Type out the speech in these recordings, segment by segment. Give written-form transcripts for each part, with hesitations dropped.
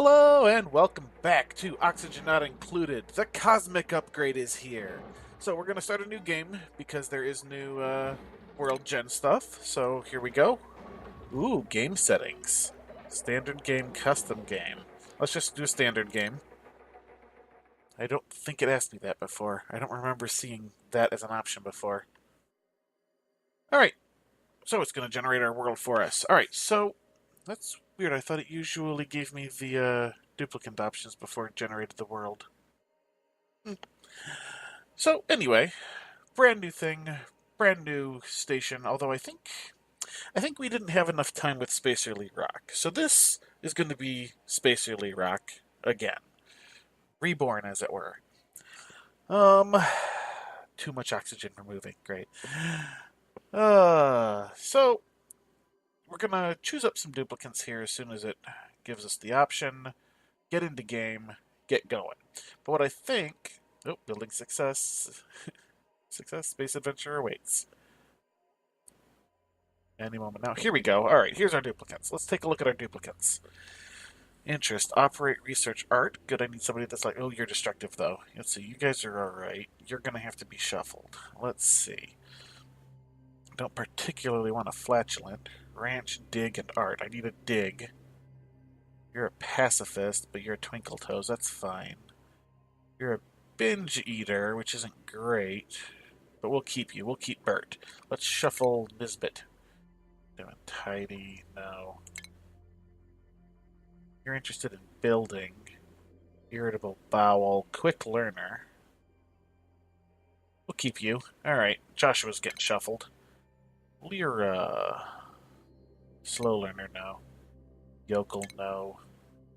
Hello and welcome back to Oxygen Not Included. The Cosmic Upgrade is here. So we're going to start a new game because there is new World Gen stuff. So here we go. Ooh, game settings. Standard game, custom game. Let's just do a standard game. I don't think it asked me that before. I don't remember seeing that as an option before. Alright, so it's going to generate our world for us. Alright, so that's weird. I thought it usually gave me the duplicate options before it generated the world. So anyway, brand new thing, brand new station. Although I think we didn't have enough time with Spacerly Rock, so this is going to be Spacerly Rock again, reborn as it were. Um, too much oxygen removing. Great. So we're gonna choose up some duplicates here as soon as it gives us the option. Get into game, get going. But what I think, building success, space adventure awaits. Any moment now. Here we go. All right, here's our duplicates. Let's take a look at our duplicates. Interest, operate, research, art. Good, I need somebody that's like, oh, you're destructive though. Let's see, you guys are all right. You're gonna have to be shuffled. Let's see. Don't particularly want a flatulent. Ranch, dig, and art. I need a dig. You're a pacifist, but you're a twinkle toes. That's fine. You're a binge eater, which isn't great, but we'll keep you. We'll keep Bert. Let's shuffle Nisbet. Doing tidy. No. You're interested in building. Irritable bowel. Quick learner. We'll keep you. Alright. Joshua's getting shuffled. Lyra. Slow learner, no. Yokel, no.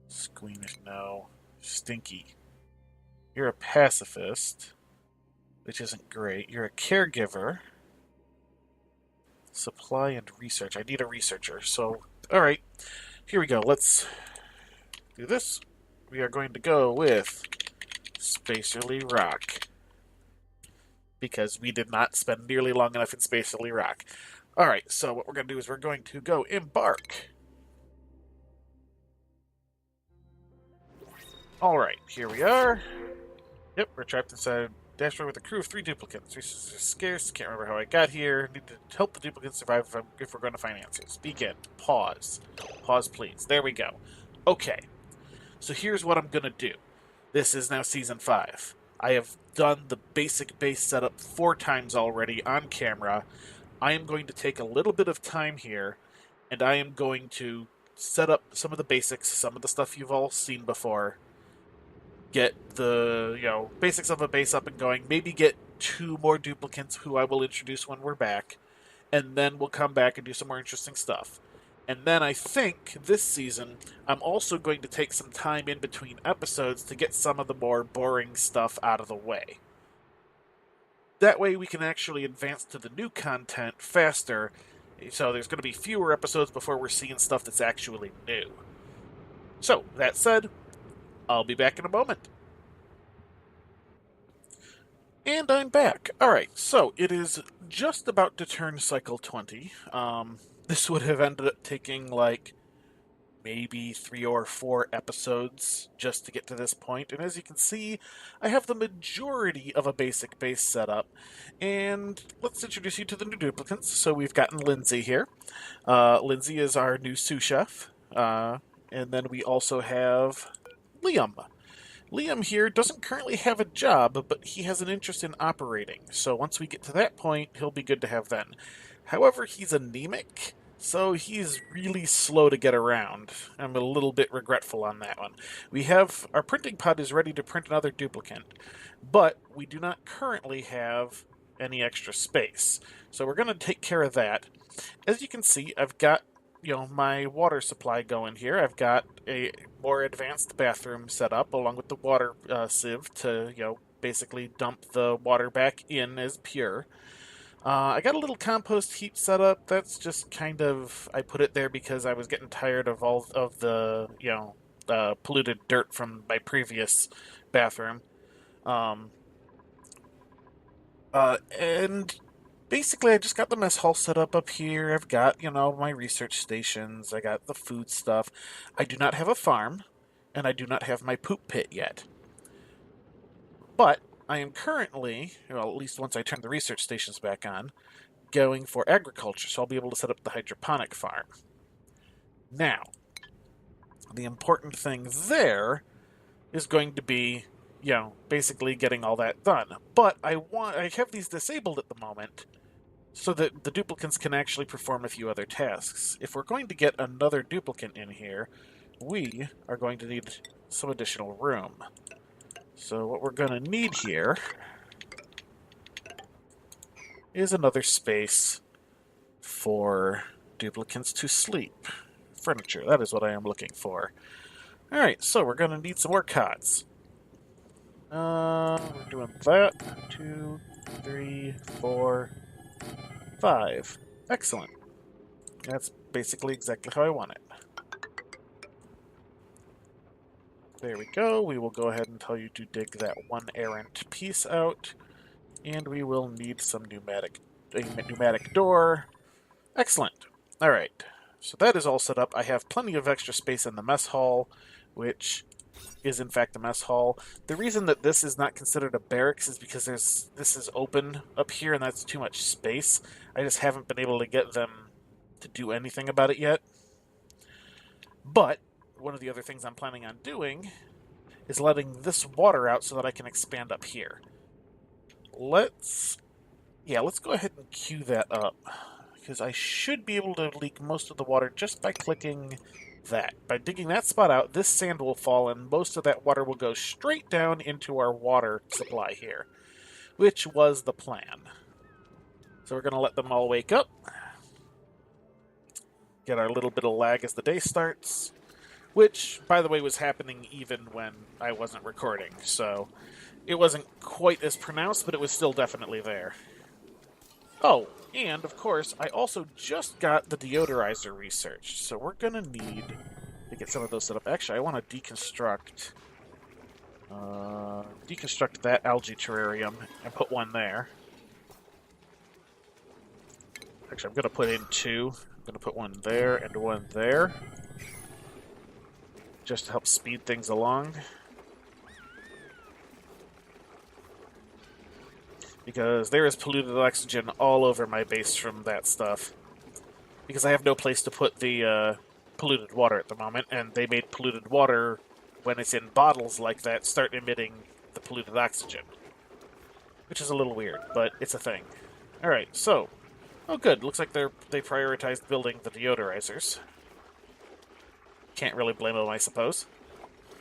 Squeamish, no. Stinky. You're a pacifist, which isn't great. You're a caregiver. Supply and research. I need a researcher. So, alright. Here we go. Let's do this. We are going to go with Spacerly Rock, because we did not spend nearly long enough in Spacerly Rock. Alright, so what we're going to do is we're going to go embark. Alright, here we are. Yep, we're trapped inside a dashboard with a crew of 3 duplicates. Resources are scarce, can't remember how I got here. Need to help the duplicates survive if we're going to find answers. Begin. Pause. Pause, please. There we go. Okay, so here's what I'm going to do. This is now Season 5. I have done the basic base setup 4 times already on camera. I am going to take a little bit of time here, and I am going to set up some of the basics, some of the stuff you've all seen before. Get the, basics of a base up and going. Maybe get 2 more duplicates who I will introduce when we're back. And then we'll come back and do some more interesting stuff. And then I think this season, I'm also going to take some time in between episodes to get some of the more boring stuff out of the way. That way we can actually advance to the new content faster, so there's going to be fewer episodes before we're seeing stuff that's actually new. So, that said, I'll be back in a moment. And I'm back. Alright, so it is just about to turn cycle 20. This would have ended up taking like maybe 3 or 4 episodes just to get to this point. And as you can see, I have the majority of a basic base setup. And let's introduce you to the new duplicates. So we've gotten Lindsay here. Lindsay is our new sous chef. And then we also have Liam. Liam here doesn't currently have a job, but he has an interest in operating. So once we get to that point, he'll be good to have then. However, he's anemic, so he's really slow to get around. I'm a little bit regretful on that one. We have our printing pod is ready to print another duplicate, but we do not currently have any extra space. So we're going to take care of that. As you can see, I've got my water supply going here. I've got a more advanced bathroom set up along with the water sieve to, basically dump the water back in as pure. I got a little compost heap set up. That's just kind of, I put it there because I was getting tired of all of the, polluted dirt from my previous bathroom. And basically I just got the mess hall set up here. I've got, my research stations. I got the food stuff. I do not have a farm. and I do not have my poop pit yet. But I am currently, well, at least once I turn the research stations back on, going for agriculture, so I'll be able to set up the hydroponic farm. Now, the important thing there is going to be, basically getting all that done. But I have these disabled at the moment so that the duplicants can actually perform a few other tasks. If we're going to get another duplicant in here, we are going to need some additional room. So what we're going to need here is another space for duplicants to sleep. Furniture, that is what I am looking for. Alright, so we're going to need some more cots. We're doing that. 2, 3, 4, 5. Excellent. That's basically exactly how I want it. There we go. We will go ahead and tell you to dig that one errant piece out. And we will need some pneumatic door. Excellent. Alright. So that is all set up. I have plenty of extra space in the mess hall, which is in fact a mess hall. The reason that this is not considered a barracks is because this is open up here and that's too much space. I just haven't been able to get them to do anything about it yet. But one of the other things I'm planning on doing is letting this water out so that I can expand up here. Let's go ahead and queue that up, because I should be able to leak most of the water just by clicking that. By digging that spot out, this sand will fall and most of that water will go straight down into our water supply here, which was the plan. So we're going to let them all wake up, get our little bit of lag as the day starts, which, by the way, was happening even when I wasn't recording, so it wasn't quite as pronounced, but it was still definitely there. Oh, and, of course, I also just got the deodorizer researched, so we're going to need to get some of those set up. Actually, I want to deconstruct that algae terrarium and put one there. Actually, I'm going to put in 2. I'm going to put one there and one there, just to help speed things along. Because there is polluted oxygen all over my base from that stuff. Because I have no place to put the polluted water at the moment, and they made polluted water, when it's in bottles like that, start emitting the polluted oxygen. Which is a little weird, but it's a thing. Alright, so... Oh good, looks like they prioritized building the deodorizers. Can't really blame them, I suppose.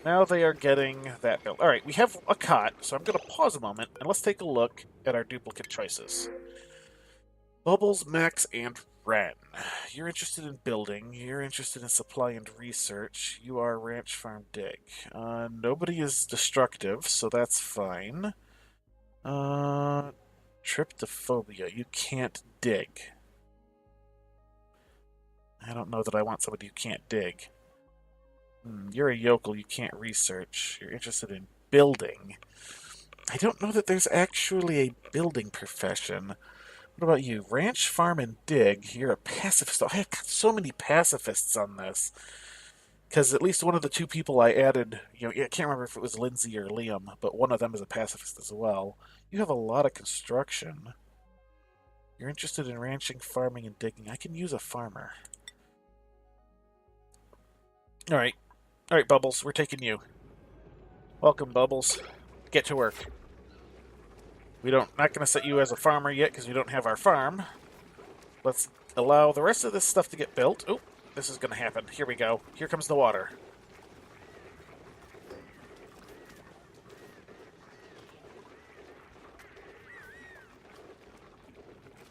Now they are getting that built. Alright, we have a cot, so I'm going to pause a moment, and let's take a look at our duplicate choices. Bubbles, Max, and Ren. You're interested in building. You're interested in supply and research. You are ranch, farm, dig. Nobody is destructive, so that's fine. Tryptophobia. You can't dig. I don't know that I want somebody who can't dig. You're a yokel, you can't research. You're interested in building. I don't know that there's actually a building profession. What about you? Ranch, farm, and dig. You're a pacifist. I have got so many pacifists on this. Because at least one of the 2 people I added, I can't remember if it was Lindsay or Liam, but one of them is a pacifist as well. You have a lot of construction. You're interested in ranching, farming, and digging. I can use a farmer. Alright, Bubbles, we're taking you. Welcome, Bubbles. Get to work. Not going to set you as a farmer yet because we don't have our farm. Let's allow the rest of this stuff to get built. Oh, this is going to happen. Here we go. Here comes the water.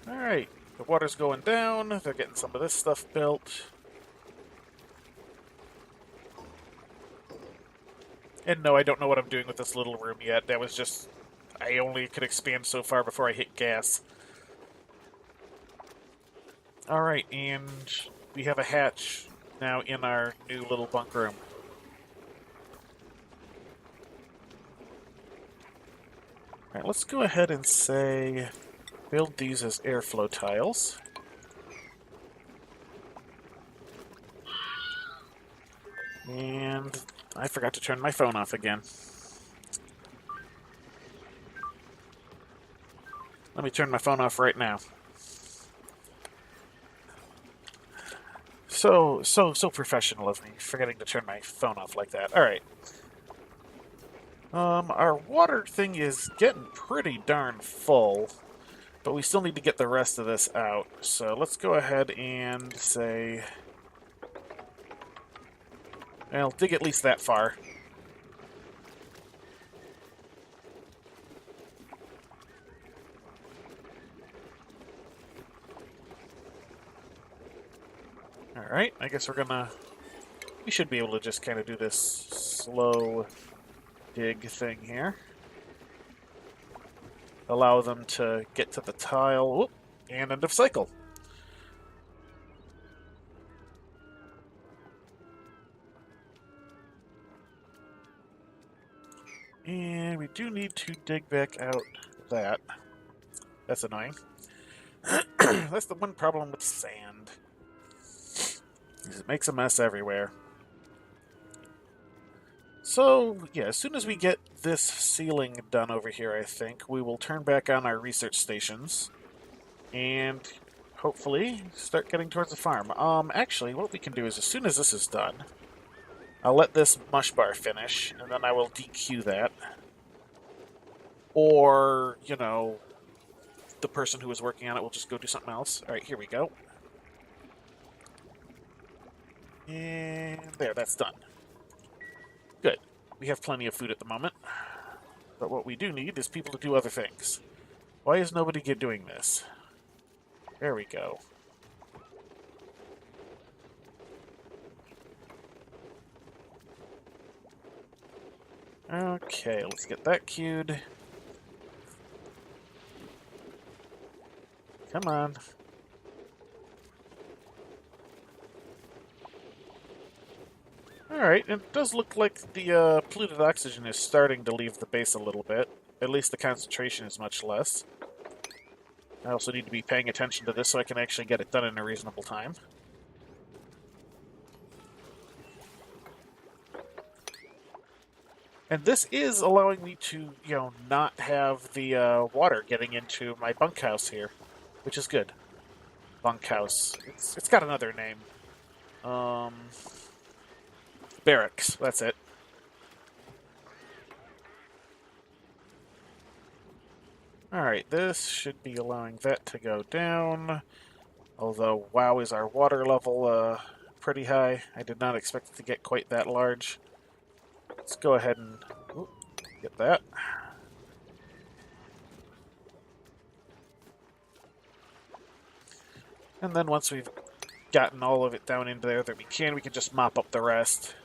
Alright, the water's going down. They're getting some of this stuff built. And no, I don't know what I'm doing with this little room yet. That was just... I only could expand so far before I hit gas. Alright, and we have a hatch now in our new little bunk room. Alright, let's go ahead and say... build these as airflow tiles. And I forgot to turn my phone off again. Let me turn my phone off right now. So professional of me, forgetting to turn my phone off like that. Alright. Our water thing is getting pretty darn full, but we still need to get the rest of this out. So let's go ahead and say... I'll dig at least that far. Alright, I guess we're gonna... We should be able to just kind of do this slow dig thing here. Allow them to get to the tile. Whoop, and end of cycle. And we do need to dig back out that. That's annoying. That's the one problem with sand. It makes a mess everywhere. So, yeah, as soon as we get this ceiling done over here, I think, we will turn back on our research stations and hopefully start getting towards the farm. Actually, what we can do is as soon as this is done, I'll let this mush bar finish, and then I will DQ that. Or, you know, the person who was working on it will just go do something else. Alright, here we go. And there, that's done. Good. We have plenty of food at the moment. But what we do need is people to do other things. Why is nobody doing this? There we go. Okay, let's get that queued. Come on. Alright, it does look like the polluted oxygen is starting to leave the base a little bit. At least the concentration is much less. I also need to be paying attention to this so I can actually get it done in a reasonable time. And this is allowing me to, you know, not have the water getting into my bunkhouse here, which is good. Bunkhouse. It's got another name. Barracks. That's it. Alright, this should be allowing that to go down. Although, wow, is our water level pretty high. I did not expect it to get quite that large. Let's go ahead and get that. And then once we've gotten all of it down into there that we can just mop up the rest.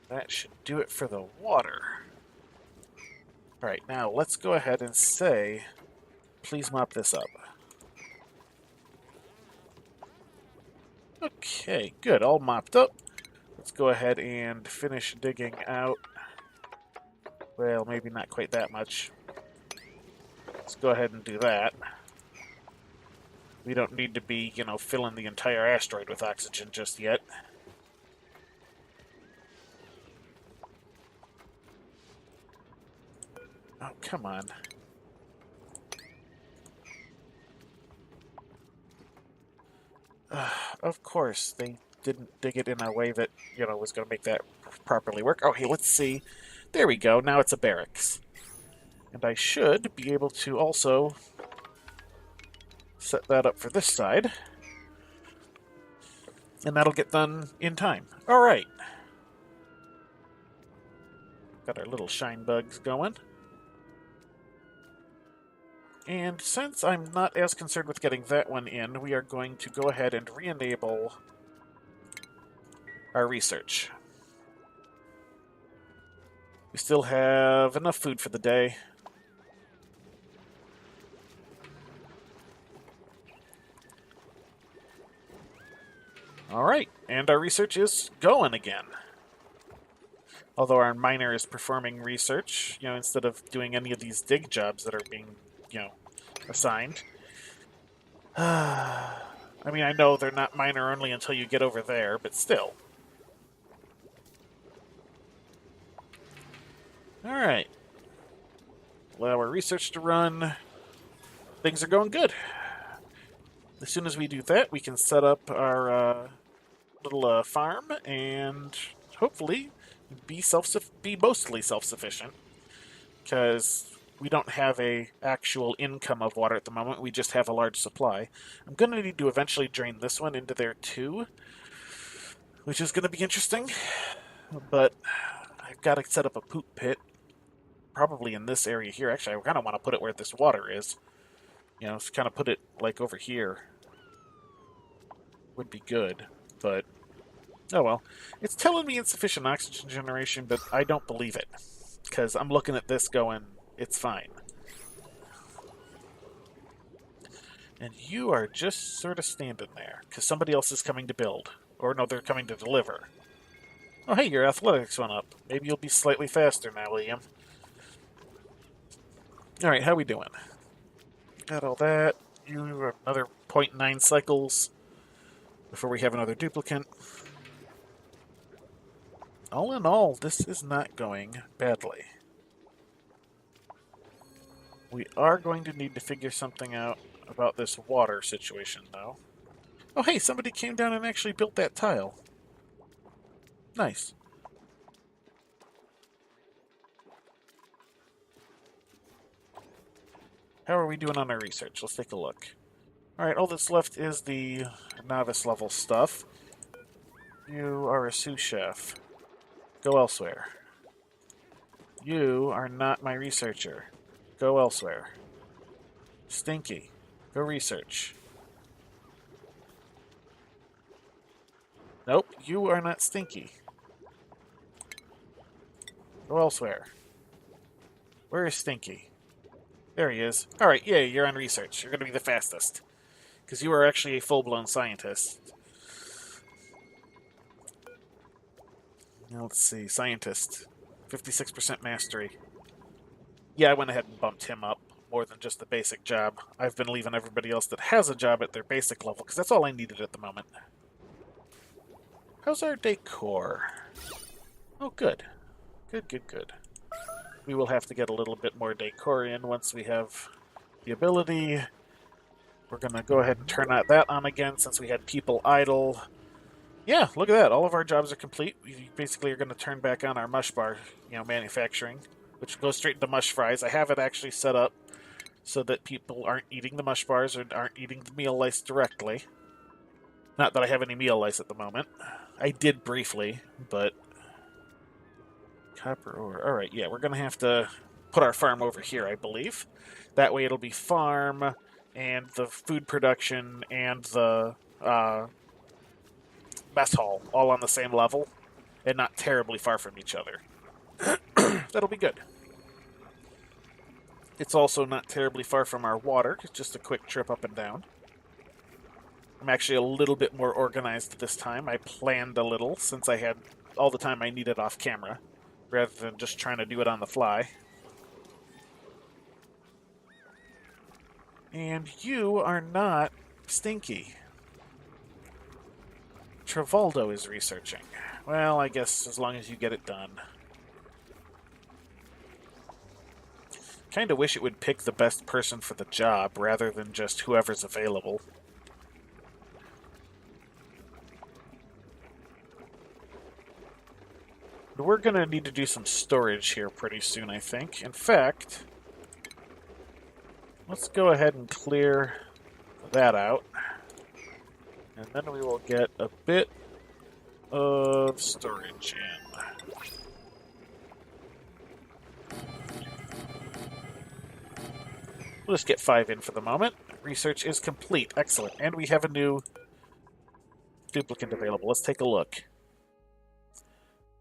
That should do it for the water. Alright, now let's go ahead and say, please mop this up. Okay, good, all mopped up. Let's go ahead and finish digging out. Well, maybe not quite that much. Let's go ahead and do that. We don't need to be, you know, filling the entire asteroid with oxygen just yet. Oh, come on. Of course, they didn't dig it in a way that, you know, was going to make that properly work. Oh, hey, let's see. There we go. Now it's a barracks. And I should be able to also set that up for this side. And that'll get done in time. All right. Got our little shine bugs going. And since I'm not as concerned with getting that one in, we are going to go ahead and re-enable our research. We still have enough food for the day. Alright, and our research is going again. Although our miner is performing research, instead of doing any of these dig jobs that are being, assigned. I mean, I know they're not miner only until you get over there, but still. Alright. Allow our research to run. Things are going good. As soon as we do that, we can set up our little farm and hopefully be mostly self-sufficient, because we don't have a actual income of water at the moment. We just have a large supply. I'm going to need to eventually drain this one into there too, which is going to be interesting. But I've got to set up a poop pit, probably in this area here. Actually, I kind of want to put it where this water is. Kind of put it like over here would be good, but oh well. It's telling me insufficient oxygen generation, but I don't believe it, because I'm looking at this going, it's fine. And you are just sort of standing there, because somebody else is coming to build. Or no, they're coming to deliver. Oh hey, your athletics went up. Maybe you'll be slightly faster now, Liam. Alright, how we doing? Got all that. You are another 0.9 cycles before we have another duplicate. All in all, this is not going badly. We are going to need to figure something out about this water situation, though. Oh hey, somebody came down and actually built that tile. Nice. How are we doing on our research? Let's take a look. Alright, all that's left is the novice level stuff. You are a sous chef. Go elsewhere. You are not my researcher. Go elsewhere. Stinky. Go research. Nope, you are not Stinky. Go elsewhere. Where is Stinky? There he is. Alright, yeah, you're on research. You're going to be the fastest. Because you are actually a full-blown scientist. Now, let's see. Scientist. 56% mastery. Yeah, I went ahead and bumped him up more than just the basic job. I've been leaving everybody else that has a job at their basic level, because that's all I needed at the moment. How's our decor? Oh, good. Good, good, good. We will have to get a little bit more decor in once we have the ability. We're going to go ahead and turn that on again since we had people idle. Yeah, look at that. All of our jobs are complete. We basically are going to turn back on our mush bar, manufacturing, which goes straight into mush fries. I have it actually set up so that people aren't eating the mush bars or aren't eating the meal lice directly. Not that I have any meal lice at the moment. I did briefly, but... Copper ore. Alright, yeah, we're going to have to put our farm over here, I believe. That way it'll be farm and the food production and the mess hall all on the same level and not terribly far from each other. That'll be good. It's also not terribly far from our water. It's just a quick trip up and down. I'm actually a little bit more organized this time. I planned a little since I had all the time I needed off camera, rather than just trying to do it on the fly. And you are not Stinky. Travoldo is researching. Well, I guess as long as you get it done. Kinda wish it would pick the best person for the job, rather than just whoever's available. We're going to need to do some storage here pretty soon, I think. In fact, let's go ahead and clear that out. And then we will get a bit of storage in. We'll just get 5 in for the moment. Research is complete. Excellent. And we have a new duplicate available. Let's take a look.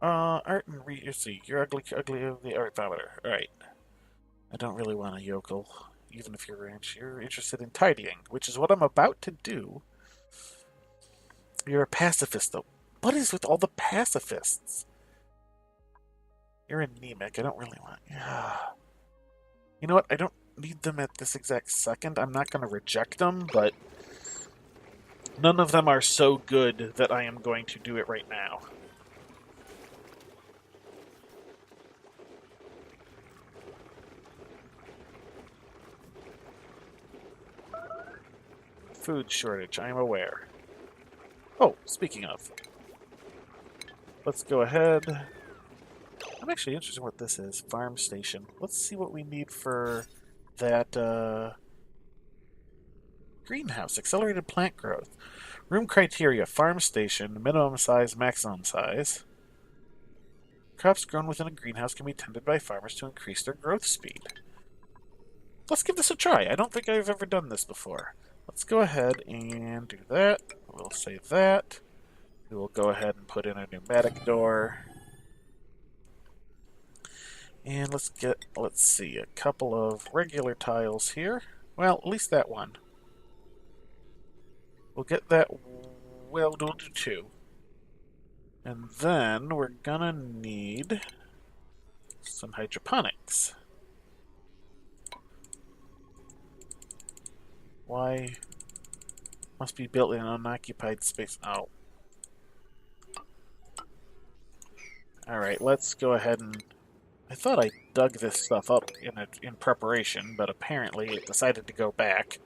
Art and let's see. You're ugly of the art barometer. Alright. I don't really want a yokel, even if you're ranch. You're interested in tidying, which is what I'm about to do. You're a pacifist, though. What is with all the pacifists? You're anemic. I don't really want... You know what? I don't need them at this exact second. I'm not going to reject them, but none of them are so good that I am going to do it right now. Food shortage, I am aware. Oh, speaking of, let's go ahead. I'm actually interested in what this is. Farm station. Let's see what we need for that greenhouse. Accelerated plant growth. Room criteria. Farm station. Minimum size, maximum size. Crops grown within a greenhouse can be tended by farmers to increase their growth speed. Let's give this a try. I don't think I've ever done this before. Let's go ahead and do that. We'll save that. We will go ahead and put in a pneumatic door. And let's see, a couple of regular tiles here. Well, at least that one. We'll get that, well, we'll do two. And then we're gonna need some hydroponics. Why? Must be built in an unoccupied space. Oh. Alright, let's go ahead and... I thought I dug this stuff up in preparation, but apparently it decided to go back.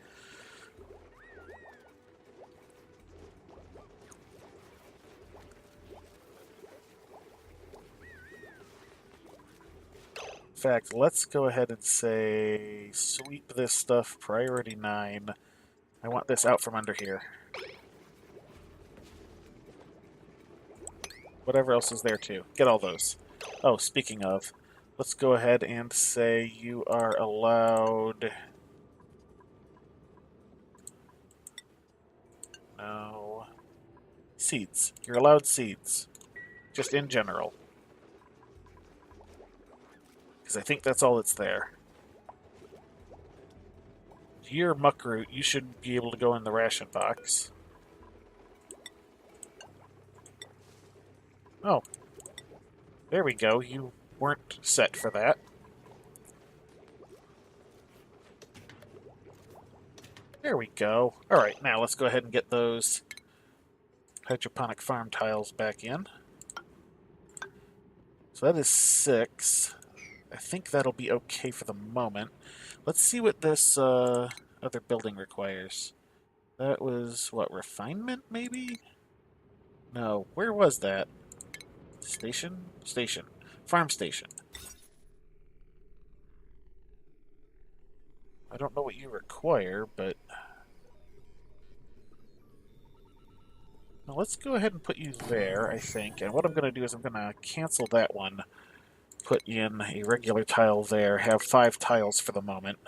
In fact, let's go ahead and say sweep this stuff, priority 9. I want this out from under here. Whatever else is there too. Get all those. Oh, speaking of, let's go ahead and say you are allowed... No. Seeds. You're allowed seeds. Just in general. Because I think that's all that's there. Your muckroot, you should be able to go in the ration box. Oh. There we go. You weren't set for that. There we go. Alright, now let's go ahead and get those hydroponic farm tiles back in. So that is 6. I think that'll be okay for the moment. Let's see what this other building requires. That was, what, refinement, maybe? No, where was that? Station? Station. Farm station. I don't know what you require, but... Now let's go ahead and put you there, I think. And what I'm going to do is I'm going to cancel that one. Put in a regular tile there. Have 5 tiles for the moment.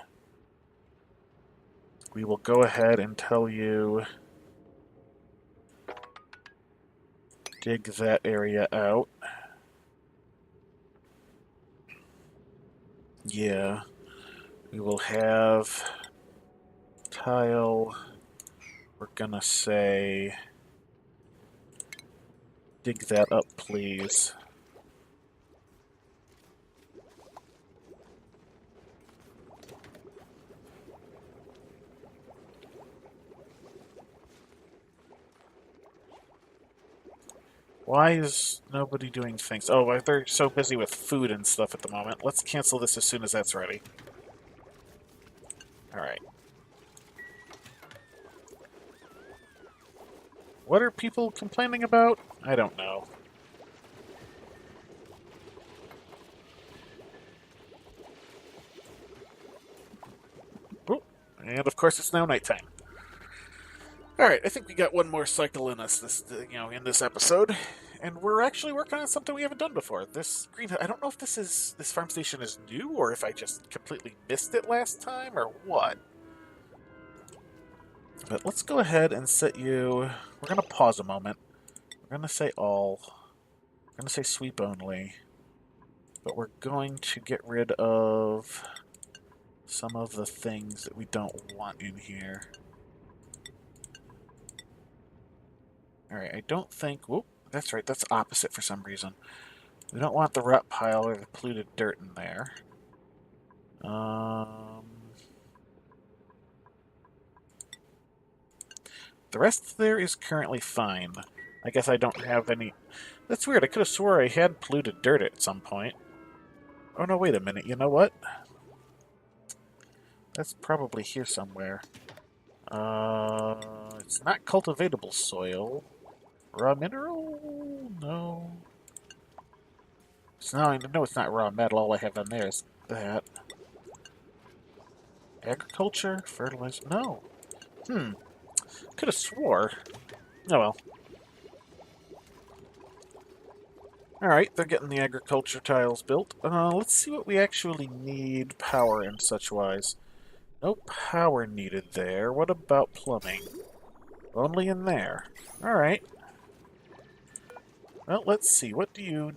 We will go ahead and tell you... dig that area out. Yeah. We will have... tile... We're gonna say... dig that up, please. Why is nobody doing things? Oh, they're so busy with food and stuff at the moment. Let's cancel this as soon as that's ready. Alright. What are people complaining about? I don't know. Ooh, and of course it's now nighttime. Alright, I think we got one more cycle in us in this episode. And we're actually working on something we haven't done before. This greenhouse, I don't know if this farm station is new or if I just completely missed it last time or what. But let's go ahead and set you... We're going to pause a moment. We're going to say all. We're going to say sweep only. But we're going to get rid of some of the things that we don't want in here. Alright, I don't think... Whoop, that's right, that's opposite for some reason. We don't want the rot pile or the polluted dirt in there. The rest there is currently fine. I guess I don't have any... That's weird. I could have swore I had polluted dirt at some point. Oh, no, wait a minute. You know what? That's probably here somewhere. It's not cultivatable soil. Raw mineral? No. So now I know it's not raw metal. All I have on there is that. Agriculture? Fertilizer? No. Could have swore. Oh well. Alright, they're getting the agriculture tiles built. Let's see what we actually need power and such wise. No power needed there. What about plumbing? Only in there. Alright. Well, let's see. What do you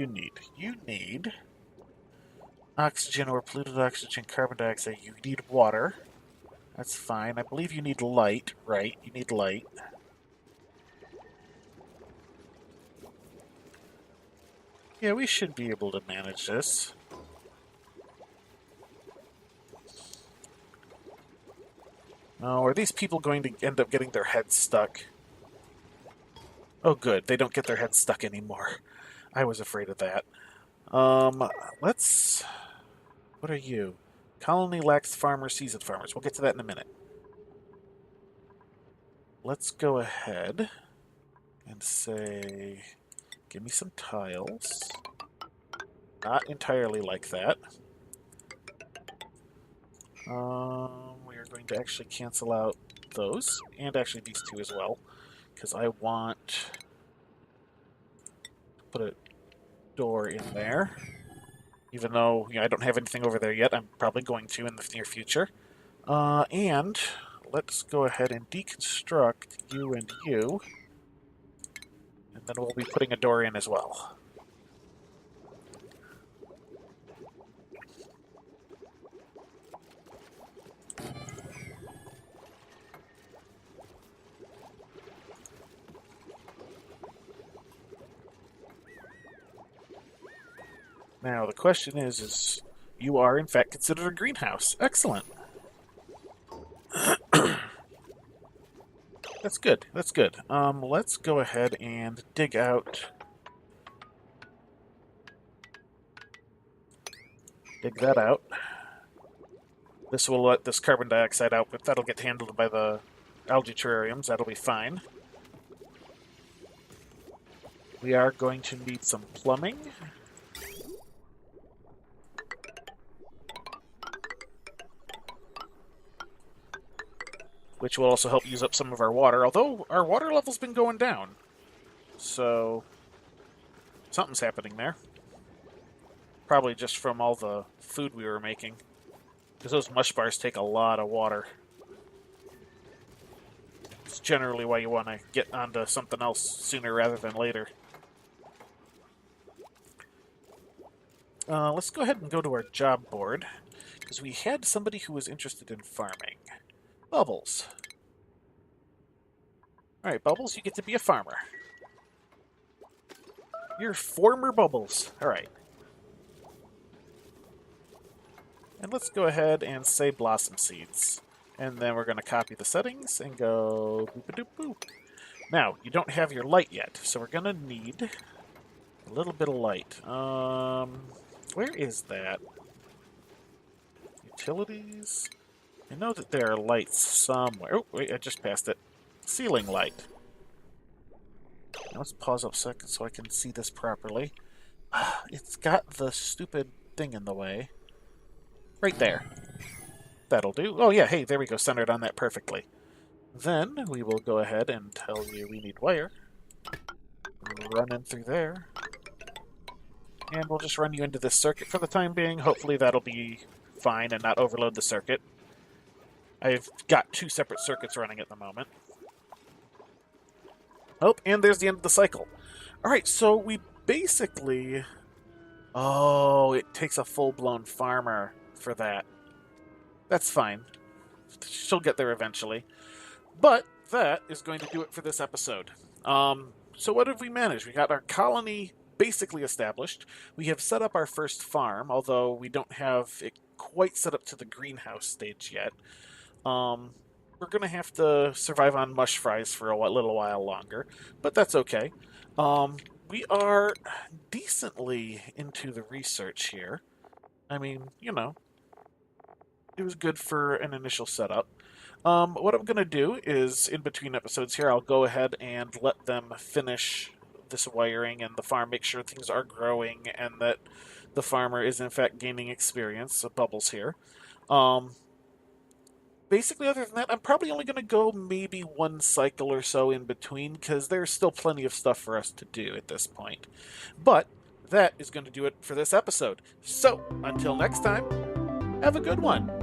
need? You need oxygen or polluted oxygen, carbon dioxide. You need water. That's fine. I believe you need light, right? You need light. Yeah, we should be able to manage this. Oh, are these people going to end up getting their heads stuck? Oh, good. They don't get their heads stuck anymore. I was afraid of that. Let's... What are you? Colony lacks farmers, seasoned farmers. We'll get to that in a minute. Let's go ahead and say... Give me some tiles. Not entirely like that. We are going to actually cancel out those, and actually these two as well, because I want to put a door in there. Even though I don't have anything over there yet, I'm probably going to in the near future. And let's go ahead and deconstruct you and you. And then we'll be putting a door in as well. Now, the question is you are, in fact, considered a greenhouse. Excellent. That's good. That's good. Let's go ahead and dig out... Dig that out. This will let this carbon dioxide out, but that'll get handled by the algae terrariums. That'll be fine. We are going to need some plumbing. Which will also help use up some of our water, although our water level's been going down. So, something's happening there. Probably just from all the food we were making. Because those mush bars take a lot of water. It's generally why you want to get onto something else sooner rather than later. Let's go ahead and go to our job board. Because we had somebody who was interested in farming. Bubbles. Alright, Bubbles, you get to be a farmer. You're former Bubbles. Alright. And let's go ahead and say Blossom Seeds. And then we're going to copy the settings and go boop-a-doop-boop. Now, you don't have your light yet, so we're going to need a little bit of light. Where is that? Utilities? I know that there are lights somewhere. Oh, wait, I just passed it. Ceiling light. Now let's pause up a second so I can see this properly. It's got the stupid thing in the way. Right there. That'll do. Oh yeah, hey, there we go. Centered on that perfectly. Then we will go ahead and tell you we need wire. Run in through there. And we'll just run you into this circuit for the time being. Hopefully that'll be fine and not overload the circuit. I've got two separate circuits running at the moment. Oh, and there's the end of the cycle. Alright, so we basically... Oh, it takes a full-blown farmer for that. That's fine. She'll get there eventually. But that is going to do it for this episode. So what have we managed? We got our colony basically established. We have set up our first farm, although we don't have it quite set up to the greenhouse stage yet. We're going to have to survive on mush fries for a little while longer, but that's okay. We are decently into the research here. I mean, it was good for an initial setup. What I'm going to do is, in between episodes here, I'll go ahead and let them finish this wiring and the farm, make sure things are growing and that the farmer is in fact gaining experience. So bubbles here. Um, Basically, other than that, I'm probably only going to go maybe one cycle or so in between because there's still plenty of stuff for us to do at this point. But that is going to do it for this episode. So, until next time, have a good one.